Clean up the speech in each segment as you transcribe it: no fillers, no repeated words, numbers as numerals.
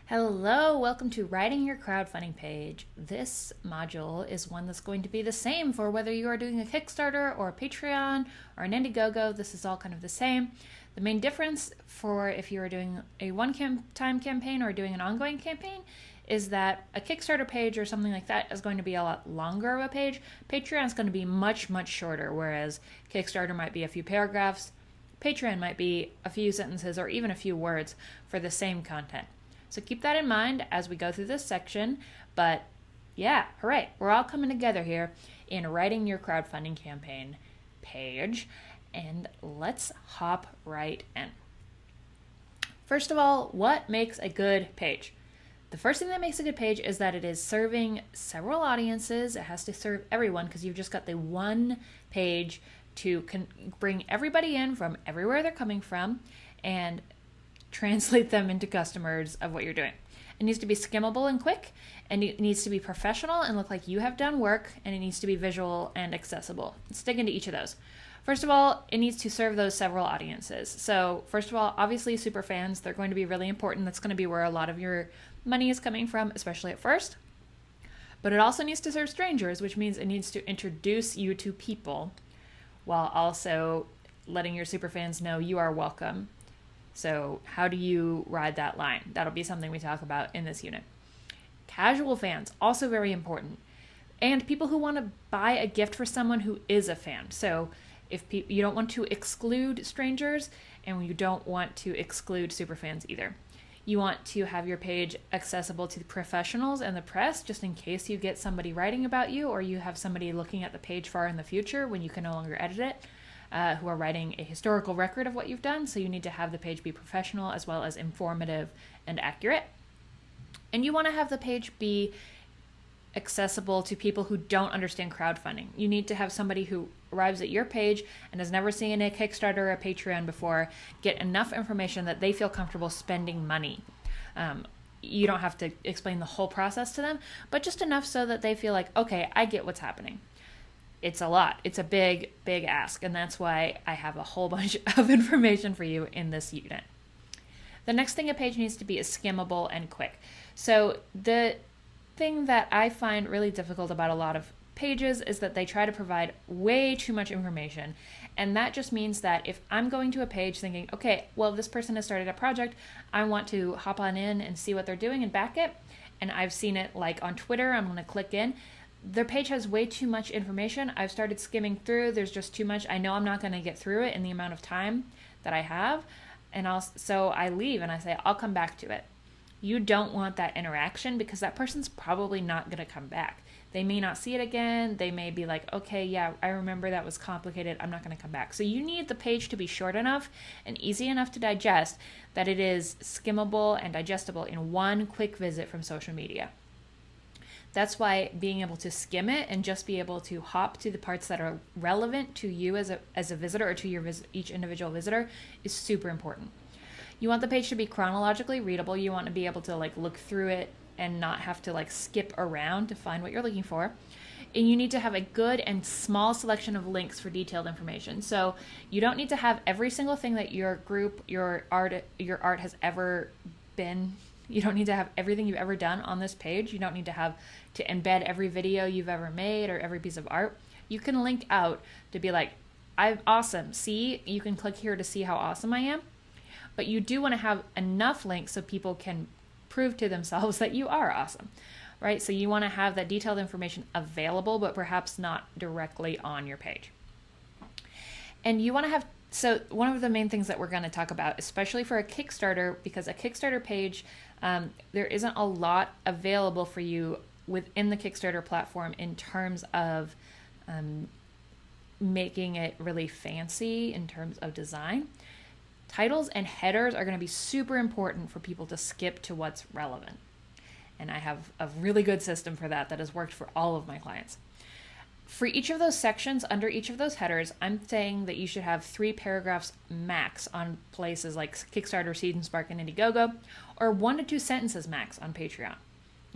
Hello, welcome to Writing Your Crowdfunding Page. This module is one that's going to be the same for whether you are doing a Kickstarter or a Patreon or an Indiegogo. This is all kind of the same. The main difference for if you are doing a one-time campaign or doing an ongoing campaign is that a Kickstarter page or something like that is going to be a lot longer of a page. Patreon is going to be much, much shorter, whereas Kickstarter might be a few paragraphs. Patreon might be a few sentences or even a few words for the same content. So keep that in mind as we go through this section. But yeah, hooray, we're all coming together here in Writing Your Crowdfunding Campaign page. And let's hop right in. First of all, what makes a good page? The first thing that makes a good page is that it is serving several audiences. It has to serve everyone because you've just got the one page to bring everybody in from everywhere they're coming from and translate them into customers of what you're doing. It needs to be skimmable and quick, and it needs to be professional and look like you have done work, and it needs to be visual and accessible. Let's dig into each of those. First of all, it needs to serve those several audiences. So first of all, obviously super fans, they're going to be really important. That's going to be where a lot of your money is coming from, especially at first. But it also needs to serve strangers, which means it needs to introduce you to people while also letting your super fans know you are welcome. So how do you ride that line? That'll be something we talk about in this unit. Casual fans, also very important. And people who want to buy a gift for someone who is a fan. So if you don't want to exclude strangers, and you don't want to exclude superfans either. You want to have your page accessible to the professionals and the press, just in case you get somebody writing about you, or you have somebody looking at the page far in the future when you can no longer edit it. Who are writing a historical record of what you've done, so you need to have the page be professional as well as informative and accurate. And you want to have the page be accessible to people who don't understand crowdfunding. You need to have somebody who arrives at your page and has never seen a Kickstarter or a Patreon before get enough information that they feel comfortable spending money. You don't have to explain the whole process to them, but just enough so that they feel like, okay, I get what's happening. It's a lot. It's a big, big ask, and that's why I have a whole bunch of information for you in this unit. The next thing a page needs to be is skimmable and quick. So the thing that I find really difficult about a lot of pages is that they try to provide way too much information, and that just means that if I'm going to a page thinking, okay, well, this person has started a project, I want to hop on in and see what they're doing and back it, and I've seen it like on Twitter, I'm going to click in. Their page has way too much information. I've started skimming through. There's just too much. I know I'm not going to get through it in the amount of time that I have. So I leave and I say, I'll come back to it. You don't want that interaction because that person's probably not going to come back. They may not see it again. They may be like, okay, yeah, I remember that was complicated. I'm not going to come back. So you need the page to be short enough and easy enough to digest that it is skimmable and digestible in one quick visit from social media. That's why being able to skim it and just be able to hop to the parts that are relevant to you as a visitor or to each individual visitor is super important. You want the page to be chronologically readable. You want to be able to look through it and not have to skip around to find what you're looking for. And you need to have a good and small selection of links for detailed information. So you don't need to have every single thing that your group, your art has ever been. You don't need to have everything you've ever done on this page. You don't need to have to embed every video you've ever made or every piece of art. You can link out to be like, I'm awesome. See, you can click here to see how awesome I am. But you do want to have enough links so people can prove to themselves that you are awesome, right? So you want to have that detailed information available, but perhaps not directly on your page. And you want to have So one of the main things that we're going to talk about, especially for a Kickstarter, because a Kickstarter page, there isn't a lot available for you within the Kickstarter platform in terms of making it really fancy in terms of design. Titles and headers are going to be super important for people to skip to what's relevant. And I have a really good system for that has worked for all of my clients. For each of those sections, under each of those headers, I'm saying that you should have 3 paragraphs max on places like Kickstarter, Seed and Spark, and Indiegogo, or 1 to 2 sentences max on Patreon.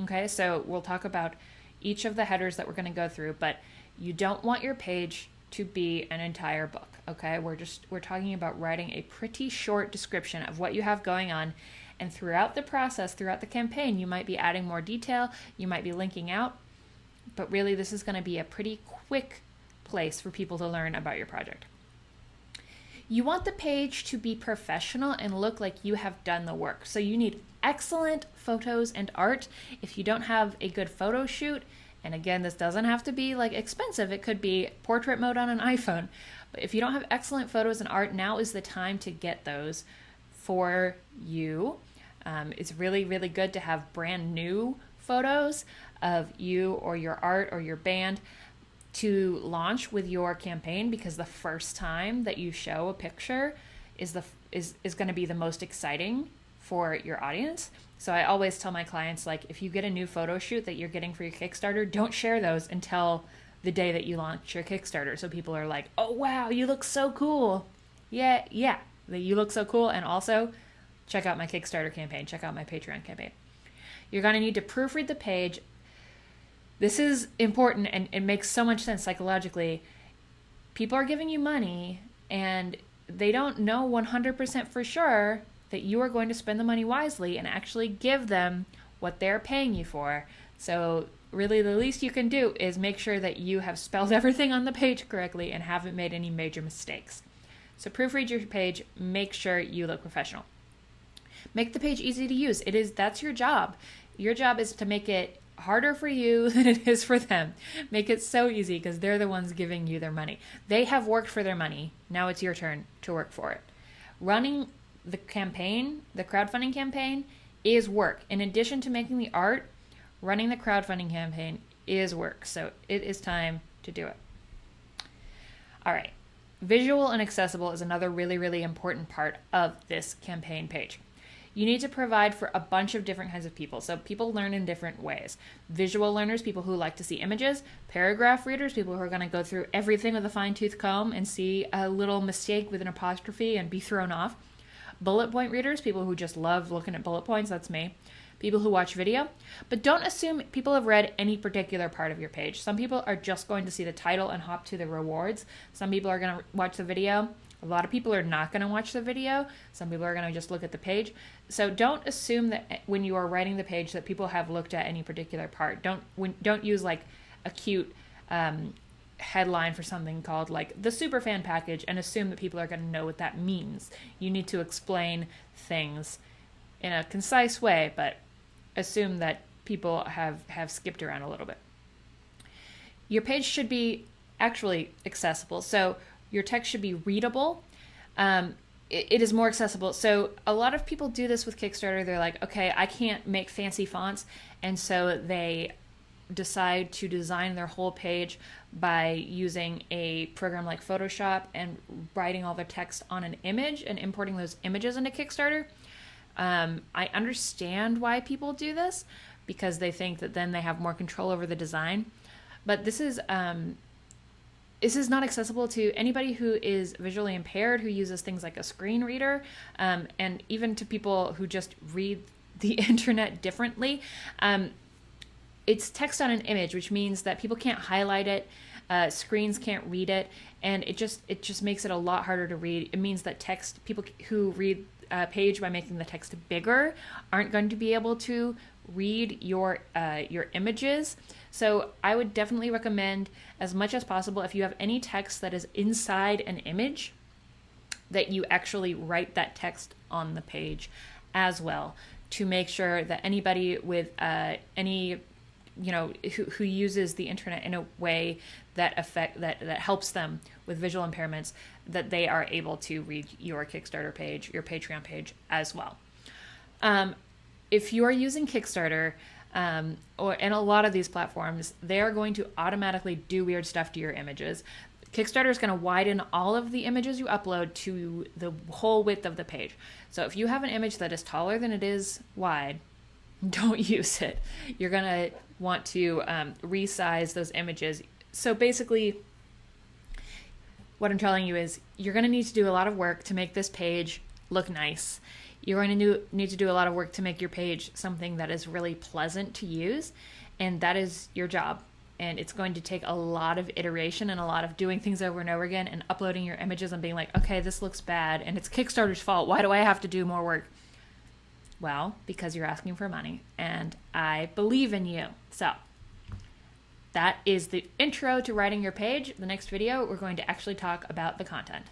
Okay, so we'll talk about each of the headers that we're going to go through, but you don't want your page to be an entire book. Okay, we're talking about writing a pretty short description of what you have going on And throughout the process, throughout the campaign, you might be adding more detail, you might be linking out, but really this is going to be a pretty quick place for people to learn about your project. You want the page to be professional and look like you have done the work. So you need excellent photos and art. If you don't have a good photo shoot, and again, this doesn't have to be like expensive, it could be portrait mode on an iPhone. But if you don't have excellent photos and art, now is the time to get those for you. It's really, really good to have brand new photos of you or your art or your band to launch with your campaign, because the first time that you show a picture is going to be the most exciting for your audience. So I always tell my clients, like, if you get a new photo shoot that you're getting for your Kickstarter, don't share those until the day that you launch your Kickstarter. So people are like, oh wow, you look so cool. Yeah, you look so cool. And also check out my Kickstarter campaign, check out my Patreon campaign. You're going to need to proofread the page. This is important, and it makes so much sense psychologically. People are giving you money and they don't know 100% for sure that you are going to spend the money wisely and actually give them what they're paying you for. So really the least you can do is make sure that you have spelled everything on the page correctly and haven't made any major mistakes. So proofread your page, make sure you look professional. Make the page easy to use. That's your job. Your job is to make it harder for you than it is for them. Make it so easy, because they're the ones giving you their money. They have worked for their money. Now it's your turn to work for it. Running the campaign, the crowdfunding campaign, is work. In addition to making the art, running the crowdfunding campaign is work. So it is time to do it. All right. Visual and accessible is another really, really important part of this campaign page. You need to provide for a bunch of different kinds of people. So people learn in different ways. Visual learners, people who like to see images. Paragraph readers, people who are going to go through everything with a fine-tooth comb and see a little mistake with an apostrophe and be thrown off. Bullet point readers, people who just love looking at bullet points. That's me. People who watch video. But don't assume people have read any particular part of your page. Some people are just going to see the title and hop to the rewards. Some people are going to watch the video. A lot of people are not going to watch the video. Some people are going to just look at the page. So don't assume that when you are writing the page that people have looked at any particular part. Don't use like a cute headline for something called like the superfan package and assume that people are going to know what that means. You need to explain things in a concise way, but assume that people have skipped around a little bit. Your page should be actually accessible. So your text should be readable. It is more accessible. So a lot of people do this with Kickstarter. They're like, okay, I can't make fancy fonts. And so they decide to design their whole page by using a program like Photoshop and writing all their text on an image and importing those images into Kickstarter. I understand why people do this, because they think that then they have more control over the design. But this is not accessible to anybody who is visually impaired, who uses things like a screen reader, and even to people who just read the internet differently. It's text on an image, which means that people can't highlight it, screens can't read it, and it just makes it a lot harder to read. It means that people who read a page by making the text bigger aren't going to be able to read your images. So I would definitely recommend, as much as possible, if you have any text that is inside an image, that you actually write that text on the page as well, to make sure that anybody with who uses the internet in a way that helps them with visual impairments, that they are able to read your Kickstarter page, your Patreon page as well. If you are using Kickstarter, and a lot of these platforms, they are going to automatically do weird stuff to your images. Kickstarter is going to widen all of the images you upload to the whole width of the page. So if you have an image that is taller than it is wide, don't use it. You're going to want to resize those images. So basically, what I'm telling you is you're going to need to do a lot of work to make this page look nice. You're going to need to do a lot of work to make your page something that is really pleasant to use, and that is your job. And it's going to take a lot of iteration and a lot of doing things over and over again and uploading your images and being like, okay, this looks bad and it's Kickstarter's fault. Why do I have to do more work? Well, because you're asking for money, and I believe in you. So that is the intro to writing your page. The next video, we're going to actually talk about the content.